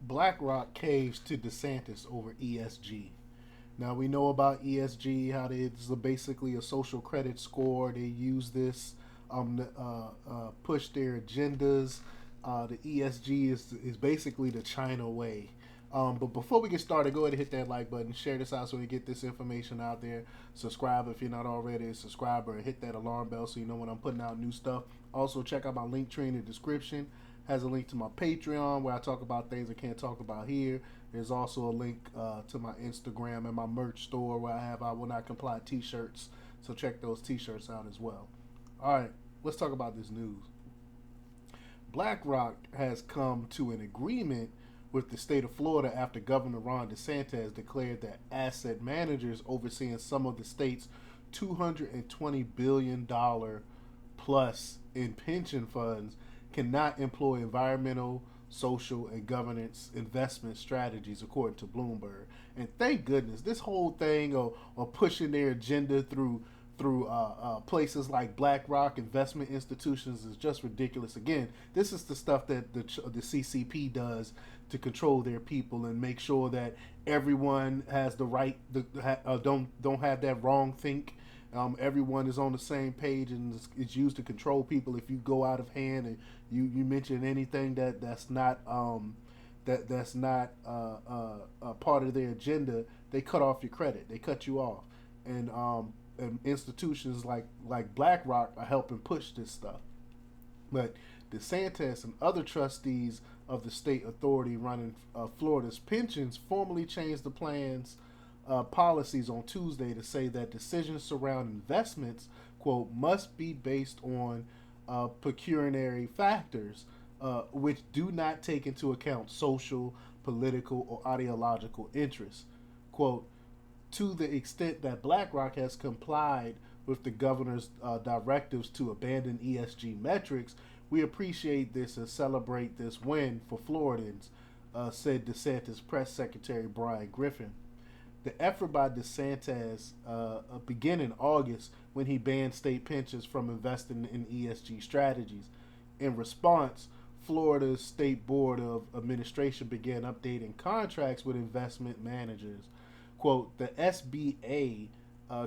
BlackRock caves to DeSantis over ESG. Now we know about ESG, how it's basically a social credit score. They use this to push their agendas. The ESG is basically the China way. But before we get started, go ahead and hit that like button, share this out so we get this information out there. Subscribe if you're not already a subscriber, and hit that alarm bell so you know when I'm putting out new stuff. Also, check out my link tree in the description. Has a link to my Patreon where I talk about things I can't talk about here. There's also a link to my Instagram and my merch store where I will not comply t-shirts. So check those t-shirts out as well. All right, let's talk about this news. BlackRock has come to an agreement with the state of Florida after Governor Ron DeSantis declared that asset managers overseeing some of the state's $220 billion plus in pension funds cannot employ environmental, social, and governance investment strategies, according to Bloomberg. And thank goodness, this whole thing of pushing their agenda through places like BlackRock, investment institutions, is just ridiculous. Again, this is the stuff that the CCP does to control their people and make sure that everyone has the right, don't have that wrong think. Everyone is on the same page, and it's used to control people. If you go out of hand and you mention anything that's not part of their agenda, they cut off your credit. They cut you off, and institutions like BlackRock are helping push this stuff. But DeSantis and other trustees of the state authority running Florida's pensions formally changed the plan's policies on Tuesday to say that decisions surrounding investments, quote, must be based on pecuniary factors, which do not take into account social, political, or ideological interests. Quote, to the extent that BlackRock has complied with the governor's directives to abandon ESG metrics, we appreciate this and celebrate this win for Floridans, said DeSantis press secretary Brian Griffin. The effort by DeSantis began in August when he banned state pensions from investing in ESG strategies. In response, Florida's State Board of Administration began updating contracts with investment managers. Quote, the SBA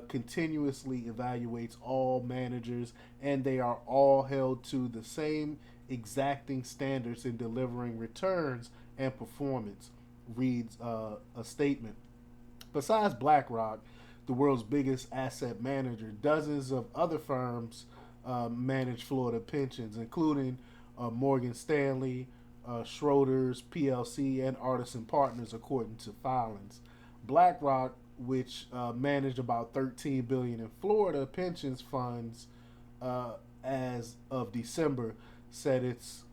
continuously evaluates all managers, and they are all held to the same exacting standards in delivering returns and performance, reads a statement. Besides BlackRock, the world's biggest asset manager, dozens of other firms manage Florida pensions, including Morgan Stanley, Schroders, PLC, and Artisan Partners, according to filings. BlackRock, which managed about $13 billion in Florida pensions funds as of December, said it's,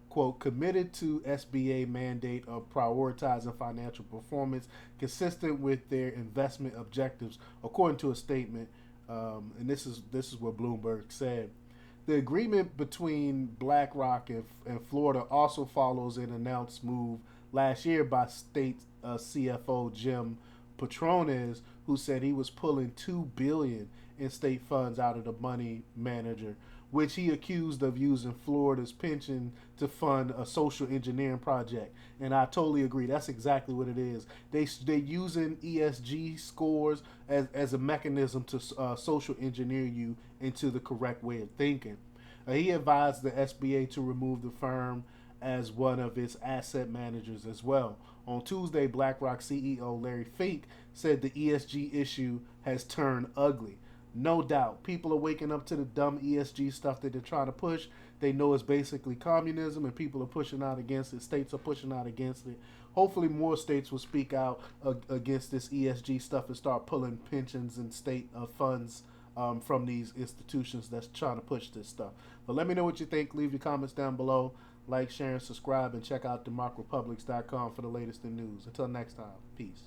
quote, committed to SBA mandate of prioritizing financial performance consistent with their investment objectives, according to a statement, and this is what Bloomberg said. The agreement between BlackRock and Florida also follows an announced move last year by state CFO Jim Patrones, who said he was pulling $2 billion in state funds out of the money manager, which he accused of using Florida's pension to fund a social engineering project. And I totally agree. That's exactly what it is. They're using ESG scores as a mechanism to social engineer you into the correct way of thinking. He advised the SBA to remove the firm as one of its asset managers as well. On Tuesday, BlackRock CEO Larry Fink said the ESG issue has turned ugly. No doubt, people are waking up to the dumb ESG stuff that they're trying to push. They know it's basically communism, and people are pushing out against it. States are pushing out against it. Hopefully, more states will speak out against this ESG stuff and start pulling pensions and state funds from these institutions that's trying to push this stuff. But let me know what you think. Leave your comments down below. Like, share, and subscribe, and check out democrepublics.com for the latest in news. Until next time, peace.